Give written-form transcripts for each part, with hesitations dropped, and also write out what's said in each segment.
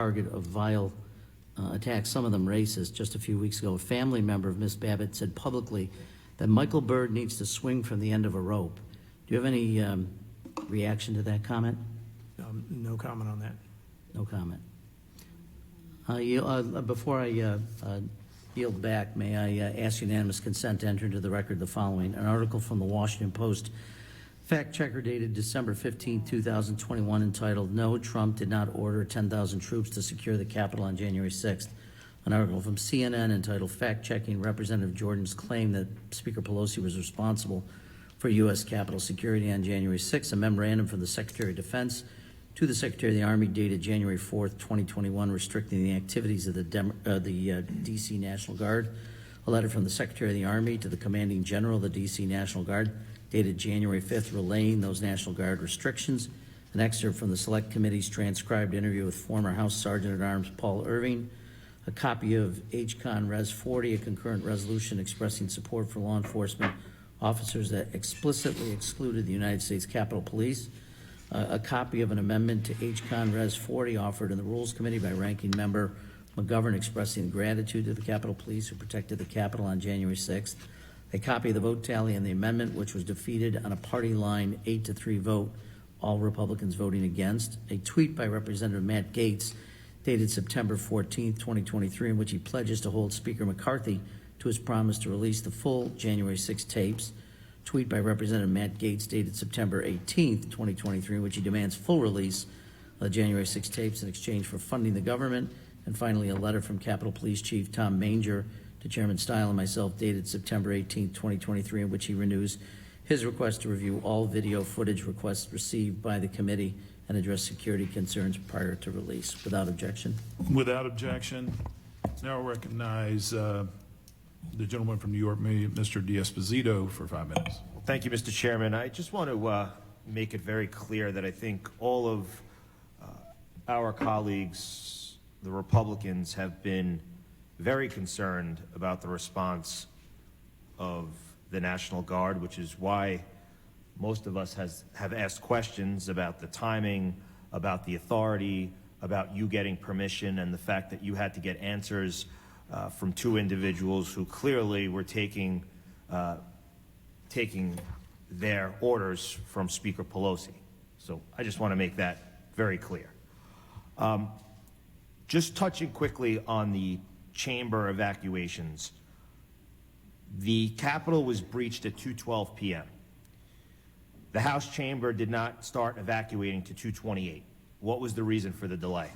target of vile attacks, some of them racist. Just a few weeks ago, a family member of Miss Babbitt said publicly that Michael Byrd needs to swing from the end of a rope. Do you have any reaction to that comment? No comment on that. No comment. Before I yield back, may I ask unanimous consent to enter into the record the following. An article from the Washington Post fact checker dated December 15, 2021 entitled, "No, Trump did not order 10,000 troops to secure the Capitol on January 6th. An article from CNN entitled, "Fact Checking Representative Jordan's Claim That Speaker Pelosi Was Responsible for U.S. Capitol Security on January 6th. A memorandum from the Secretary of Defense to the Secretary of the Army dated January 4th, 2021, restricting the activities of the D.C. National Guard. A letter from the Secretary of the Army to the Commanding General of the D.C. National Guard dated January 5th, relaying those National Guard restrictions. An excerpt from the Select Committee's transcribed interview with former House Sergeant-at-Arms Paul Irving. A copy of H-Con Res 40, a concurrent resolution expressing support for law enforcement officers that explicitly excluded the United States Capitol Police. A copy of an amendment to H-Con Res 40 offered in the Rules Committee by Ranking Member McGovern expressing gratitude to the Capitol Police who protected the Capitol on January 6th. A copy of the vote tally on the amendment, which was defeated on a party line 8-3 vote, all Republicans voting against. A tweet by Representative Matt Gaetz dated September 14th, 2023, in which he pledges to hold Speaker McCarthy to his promise to release the full January 6 tapes. Tweet by Representative Matt Gaetz dated September 18th, 2023, in which he demands full release of the January 6 tapes in exchange for funding the government. And finally, a letter from Capitol Police Chief Tom Manger to Chairman Stile and myself dated September 18th, 2023, in which he renews his request to review all video footage requests received by the committee and address security concerns prior to release. Without objection. Without objection. Now I recognize the gentleman from New York, Mr. D'Esposito, for 5 minutes. Thank you, Mr. Chairman. I just want to make it very clear that I think all of our colleagues, the Republicans, have been very concerned about the response of the National Guard, which is why most of us have asked questions about the timing, about the authority, about you getting permission, and the fact that you had to get answers from two individuals who clearly were taking their orders from Speaker Pelosi. So I just want to make that very clear. Just touching quickly on the chamber evacuations. The Capitol was breached at 2:12 p.m. The House chamber did not start evacuating to 2:28. What was the reason for the delay?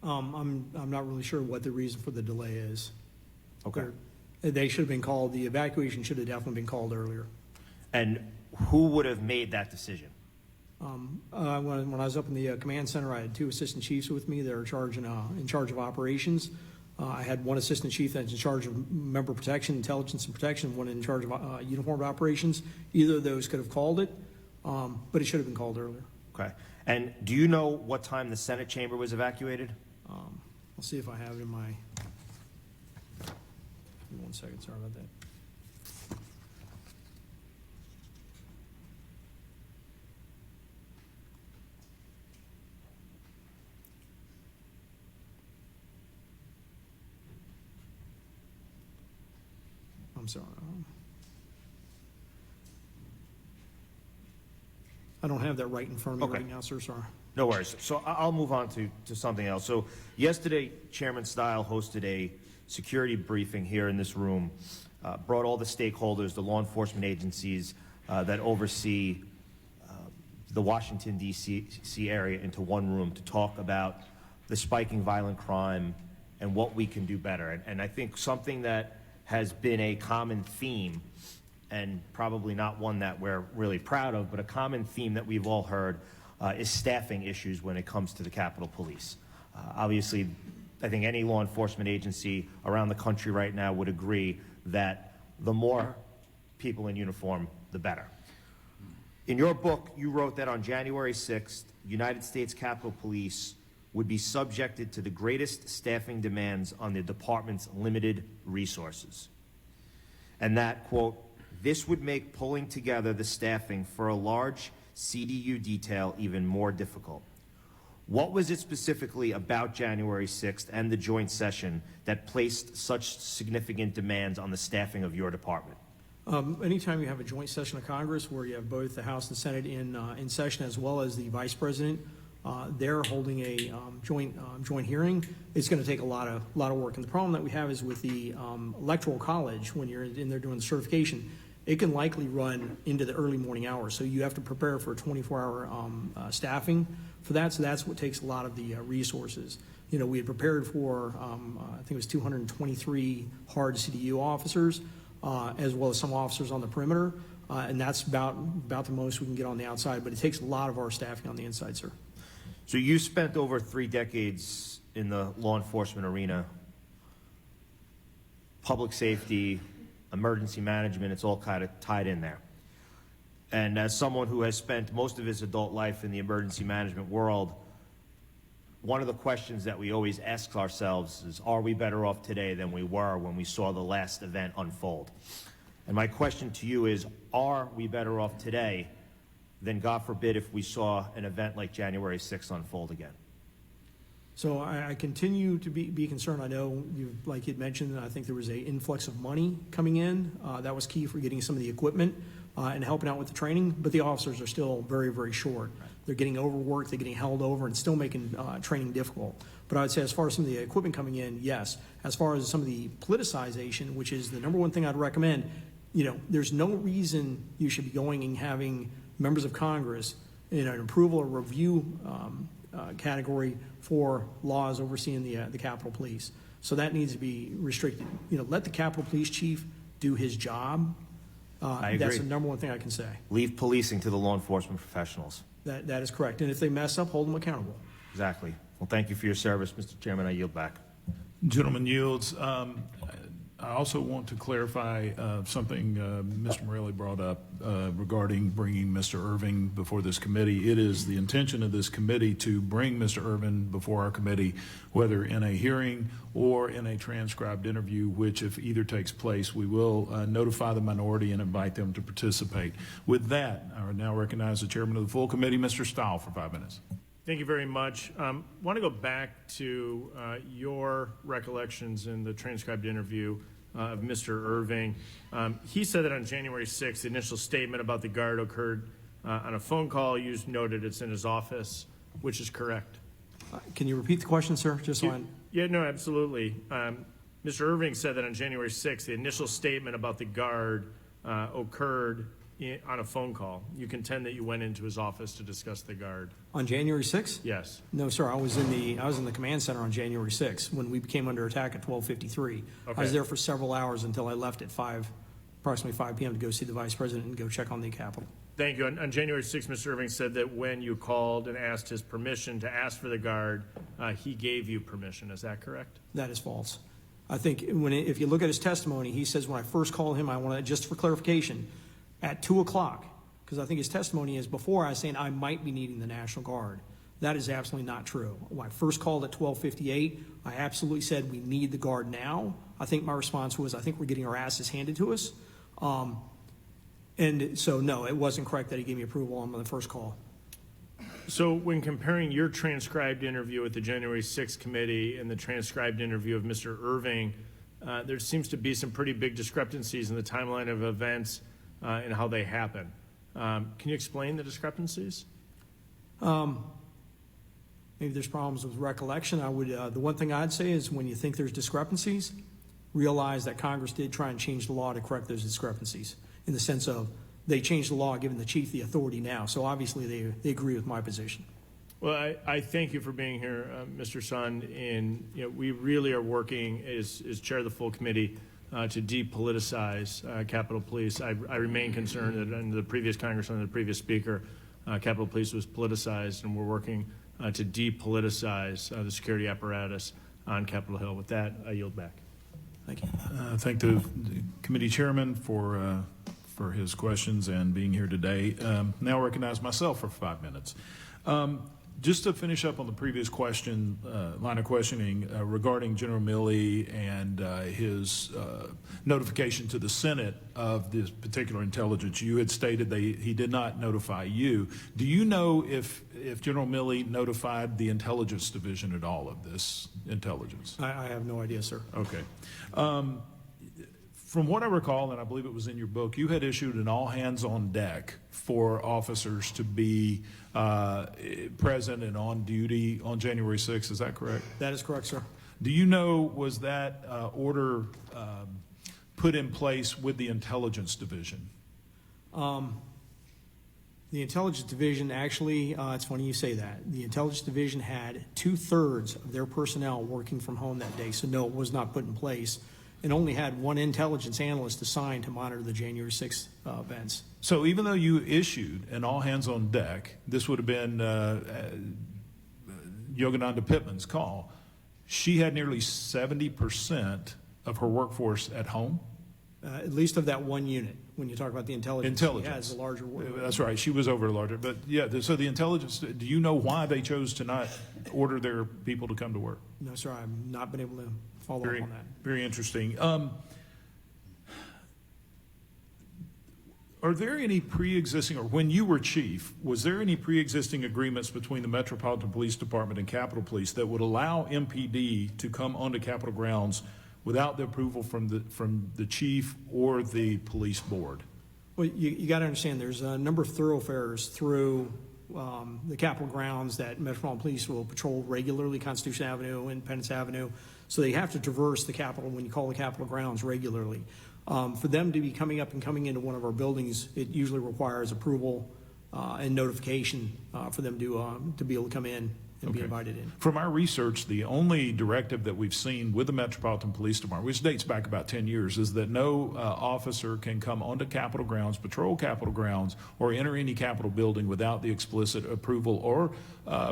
I'm not really sure what the reason for the delay is. Okay. They should have been called, the evacuation should have definitely been called earlier. And who would have made that decision? When I was up in the command center, I had two assistant chiefs with me that are in charge of operations. I had one assistant chief that's in charge of member protection, intelligence and protection, one in charge of uniformed operations. Either of those could have called it, but it should have been called earlier. Okay. And do you know what time the Senate chamber was evacuated? I'll see if I have it in my, give me 1 second, sorry about that. I'm sorry. I don't have that right in front of me Okay. right now, sir, sorry. No worries. So I'll move on to something else. So yesterday, Chairman Stile hosted a security briefing here in this room, brought all the stakeholders, the law enforcement agencies that oversee the Washington, D.C. area into one room to talk about the spiking violent crime and what we can do better. And I think something that has been a common theme, and probably not one that we're really proud of, but a common theme that we've all heard is staffing issues when it comes to the Capitol Police. Obviously, I think any law enforcement agency around the country right now would agree that the more people in uniform, the better. In your book, you wrote that on January 6th, United States Capitol Police would be subjected to the greatest staffing demands on the department's limited resources. And that, quote, "This would make pulling together the staffing for a large CDU detail even more difficult. What was it specifically about January 6th and the joint session that placed such significant demands on the staffing of your department? Anytime you have a joint session of Congress where you have both the House and Senate in session as well as the Vice President, they're holding a joint hearing, it's going to take a lot of work. And the problem that we have is with the Electoral College, when you're in there doing the certification, it can likely run into the early morning hours. So you have to prepare for 24-hour staffing for that. So that's what takes a lot of the resources. You know, we had prepared for, I think it was 223 hard CDU officers, as well as some officers on the perimeter. And that's about the most we can get on the outside. But it takes a lot of our staffing on the inside, sir. So you spent over 3 decades in the law enforcement arena, public safety, emergency management, it's all kind of tied in there. And as someone who has spent most of his adult life in the emergency management world, one of the questions that we always ask ourselves is, are we better off today than we were when we saw the last event unfold? And my question to you is, are we better off today than, God forbid, if we saw an event like January 6th unfold again? So I continue to be concerned. I know, like you'd mentioned, I think there was an influx of money coming in. That was key for getting some of the equipment and helping out with the training, but the officers are still very, very short. They're getting overworked, they're getting held over, and still making training difficult. But I would say as far as some of the equipment coming in, yes. As far as some of the politicization, which is the number one thing I'd recommend, you know, there's no reason you should be going and having members of Congress in an approval or review category for laws overseeing the Capitol Police. So that needs to be restricted. You know, let the Capitol Police Chief do his job. I agree. That's the number one thing I can say. Leave policing to the law enforcement professionals. That is correct. And if they mess up, hold them accountable. Exactly. Well, thank you for your service, Mr. Chairman. I yield back. Gentleman yields. I also want to clarify something Mr. Morelli brought up regarding bringing Mr. Irving before this committee. It is the intention of this committee to bring Mr. Irving before our committee, whether in a hearing or in a transcribed interview, which if either takes place, we will notify the minority and invite them to participate. With that, I now recognize the chairman of the full committee, Mr. Stahl, for 5 minutes. Thank you very much. Want to go back to your recollections in the transcribed interview of Mr. Irving. He said that on January 6th, the initial statement about the guard occurred on a phone call. You noted it's in his office, which is correct. Can you repeat the question, sir? Just so Yeah, no, absolutely. Mr. Irving said that on January 6th, the initial statement about the guard occurred on a phone call. You contend that you went into his office to discuss the guard. On January 6th? Yes. No, sir. I was in the command center on January 6th when we became under attack at 12:53. Okay. I was there for several hours until I left at approximately 5 p.m. to go see the vice president and go check on the Capitol. Thank you. On January 6th, Mr. Irving said that when you called and asked his permission to ask for the guard, he gave you permission. Is that correct? That is false. I think if you look at his testimony, he says when I first called him, I want to, just for clarification, at 2 o'clock, because I think his testimony is before I was saying I might be needing the National Guard. That is absolutely not true. When I first called at 12:58, I absolutely said we need the Guard now. I think my response was, I think we're getting our asses handed to us. And so, no, it wasn't correct that he gave me approval on the first call. So when comparing your transcribed interview with the January 6th committee and the transcribed interview of Mr. Irving, there seems to be some pretty big discrepancies in the timeline of events and how they happen. Can you explain the discrepancies? Maybe there's problems with recollection. The one thing I'd say is when you think there's discrepancies, realize that Congress did try and change the law to correct those discrepancies in the sense of they changed the law, giving the chief the authority now. So obviously they agree with my position. Well, I thank you for being here, Mr. Sun. And we really are working as chair of the full committee to depoliticize Capitol Police. I remain concerned that under the previous Congress, under the previous speaker, Capitol Police was politicized, and we're working to depoliticize the security apparatus on Capitol Hill. With that, I yield back. Thank you. Thank the committee chairman for his questions and being here today. Now recognize myself for 5 minutes. Just to finish up on the previous question, line of questioning regarding General Milley and his notification to the Senate of this particular intelligence, you had stated he did not notify you. Do you know if General Milley notified the Intelligence Division at all of this intelligence? I have no idea, sir. Okay. From what I recall, and I believe it was in your book, you had issued an all-hands-on-deck for officers to be present and on duty on January 6th. Is that correct? That is correct, sir. Do you know, was that order put in place with the Intelligence Division? The Intelligence Division, actually, it's funny you say that. The Intelligence Division had 2/3 of their personnel working from home that day, so no, it was not put in place, and only had one intelligence analyst assigned to monitor the January 6th events. So even though you issued an all-hands-on-deck, this would have been Yogananda Pittman's call, she had nearly 70% of her workforce at home? At least of that one unit, when you talk about the intelligence. She has a larger work. That's right, she was over larger, but yeah, so the intelligence, do you know why they chose to not order their people to come to work? No, sir, I've not been able to follow up on that. Very interesting. Are there any pre-existing, or when you were chief, was there any pre-existing agreements between the Metropolitan Police Department and Capitol Police that would allow MPD to come onto Capitol grounds without the approval from the chief or the police board? Well, you got to understand, there's a number of thoroughfares through the Capitol grounds that Metropolitan Police will patrol regularly, Constitution Avenue, Independence Avenue. So they have to traverse the Capitol when you call the Capitol grounds regularly. For them to be coming up and coming into one of our buildings, it usually requires approval and notification for them to be able to come in and be invited in. From our research, the only directive that we've seen with the Metropolitan Police Department, which dates back about 10 years, is that no officer can come onto Capitol grounds, patrol Capitol grounds, or enter any Capitol building without the explicit approval or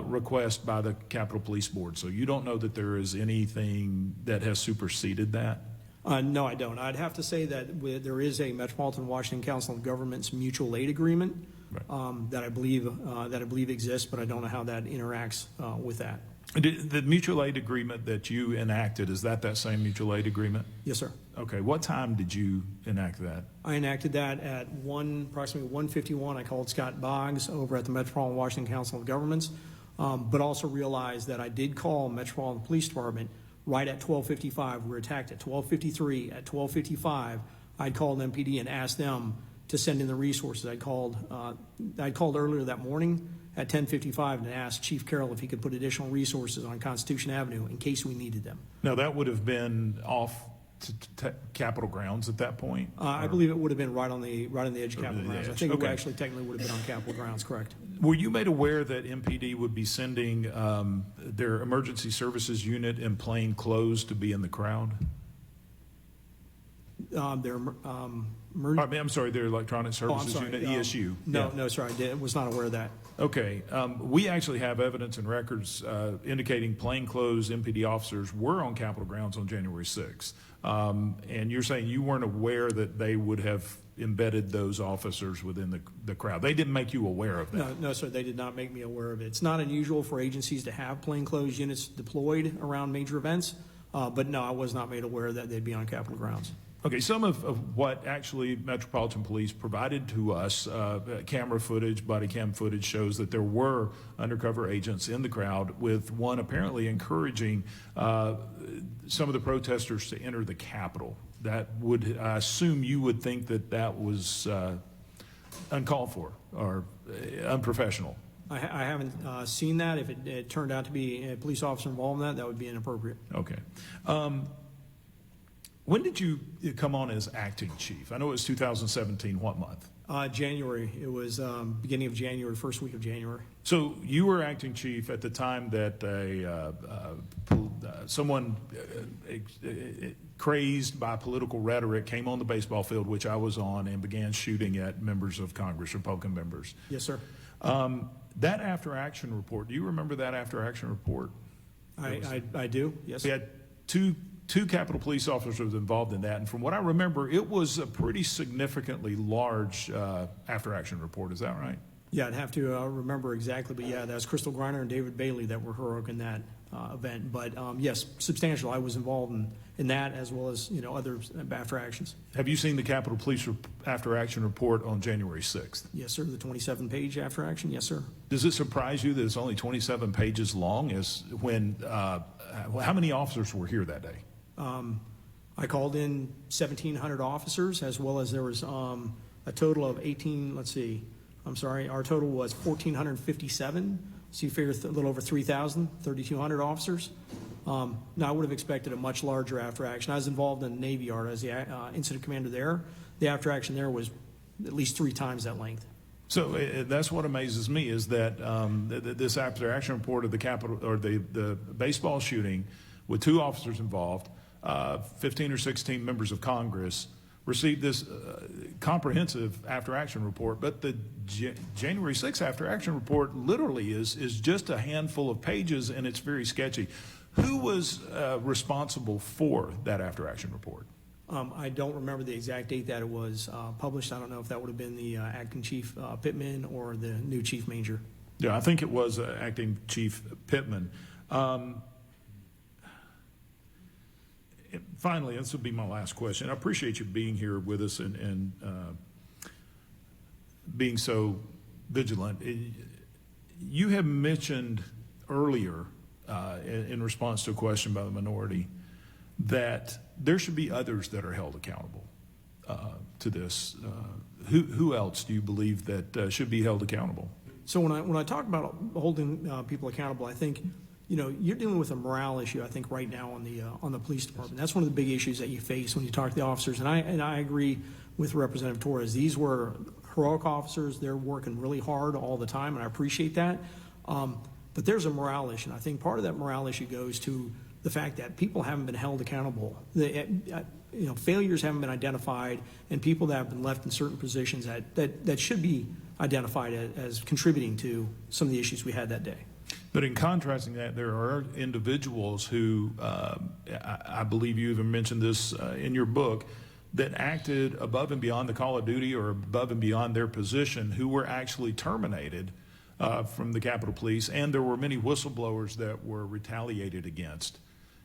request by the Capitol Police Board. So you don't know that there is anything that has superseded that? No, I don't. I'd have to say that there is a Metropolitan Washington Council of Governments mutual aid agreement that I believe exists, but I don't know how that interacts with that. The mutual aid agreement that you enacted, is that same mutual aid agreement? Yes, sir. Okay. What time did you enact that? I enacted that at approximately 1:51. I called Scott Boggs over at the Metropolitan Washington Council of Governments, but also realized that I did call Metropolitan Police Department right at 12:55. We were attacked at 12:53. At 12:55, I'd called MPD and asked them to send in the resources. I'd called earlier that morning at 10:55 and asked Chief Carroll if he could put additional resources on Constitution Avenue in case we needed them. Now, that would have been off to Capitol grounds at that point? I believe it would have been right on the edge of Capitol the grounds. I edge. think it Okay. actually technically would have been on Capitol grounds, correct? Were you made aware that MPD would be sending their emergency services unit in plain clothes to be in the crowd? I'm sorry, their electronic services unit, ESU. No, Yeah. no, sir, I was not aware of that. Okay, we actually have evidence and records indicating plainclothes MPD officers were on Capitol grounds on January 6th. And you're saying you weren't aware that they would have embedded those officers within the crowd. They didn't make you aware of that? No, sir, they did not make me aware of it. It's not unusual for agencies to have plainclothes units deployed around major events, but no, I was not made aware that they'd be on Capitol grounds. Okay, some of what actually Metropolitan Police provided to us, camera footage, body cam footage, shows that there were undercover agents in the crowd, with one apparently encouraging some of the protesters to enter the Capitol. That would, I assume you would think that was uncalled for or unprofessional. I haven't seen that. If it turned out to be a police officer involved in that, that would be inappropriate. Okay. When did you come on as acting chief? I know it was 2017. What month? January. It was beginning of January, first week of January. So you were acting chief at the time that someone crazed by political rhetoric came on the baseball field, which I was on, and began shooting at members of Congress, Republican members. Yes, sir. That after-action report, do you remember that after-action report? I do, yes. We had two Capitol Police officers involved in that, and from what I remember, it was a pretty significantly large after-action report. Is that right? Yeah, I'd have to remember exactly, but yeah, that's Crystal Griner and David Bailey that were heroic in that event. But yes, substantial. I was involved in that as well as, other after actions. Have you seen the Capitol Police after-action report on January 6th? Yes, sir. The 27-page after action. Yes, sir. Does it surprise you that it's only 27 pages long? How many officers were here that day? I called in 1,700 officers, as well as there was a total of 18, our total was 1,457. So you figure a little over 3,000, 3,200 officers. Now, I would have expected a much larger after action. I was involved in the Navy Yard as the incident commander there. The after action there was at least 3 times that length. So that's what amazes me is that this after-action report of the Capitol or the baseball shooting with 2 officers involved, 15 or 16 members of Congress received this comprehensive after-action report, but the January 6th after-action report literally is just a handful of pages, and it's very sketchy. Who was responsible for that after-action report? I don't remember the exact date that it was published. I don't know if that would have been the acting chief Pittman or the new chief Manger. Yeah, I think it was acting chief Pittman. Finally, this will be my last question. I appreciate you being here with us and being so vigilant. You have mentioned earlier in response to a question by the minority that there should be others that are held accountable to this. Who else do you believe that should be held accountable? So when I talk about holding people accountable, I think you're dealing with a morale issue. I think right now on the police department, that's one of the big issues that you face when you talk to the officers. And I agree with Representative Torres. These were heroic officers. They're working really hard all the time, and I appreciate that. But there's a morale issue. And I think part of that morale issue goes to the fact that people haven't been held accountable. Failures haven't been identified, and people that have been left in certain positions that should be identified as contributing to some of the issues we had that day. But in contrasting that, there are individuals who, I believe you even mentioned this in your book, that acted above and beyond the call of duty or above and beyond their position, who were actually terminated from the Capitol Police, and there were many whistleblowers that were retaliated against.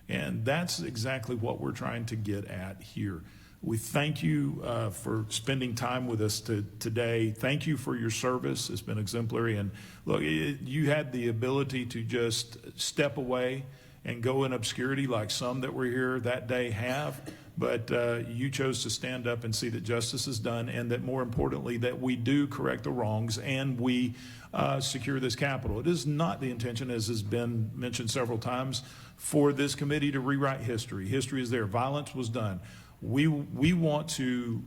And that's exactly what we're trying to get at here. We thank you for spending time with us today. Thank you for your service. It's been exemplary. And look, you had the ability to just step away and go in obscurity like some that were here that day have. But you chose to stand up and see that justice is done, and that more importantly, that we do correct the wrongs and we secure this Capitol. It is not the intention, as has been mentioned several times, for this committee to rewrite history. History is there. Violence was done. We want to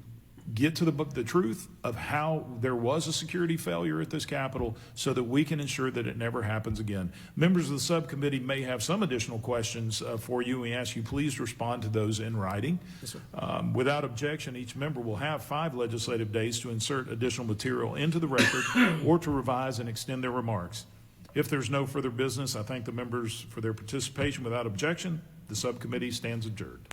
get to the truth of how there was a security failure at this Capitol so that we can ensure that it never happens again. Members of the subcommittee may have some additional questions for you. We ask you please respond to those in writing. Yes, sir. Without objection, each member will have 5 legislative days to insert additional material into the record or to revise and extend their remarks. If there's no further business, I thank the members for their participation. Without objection, the subcommittee stands adjourned.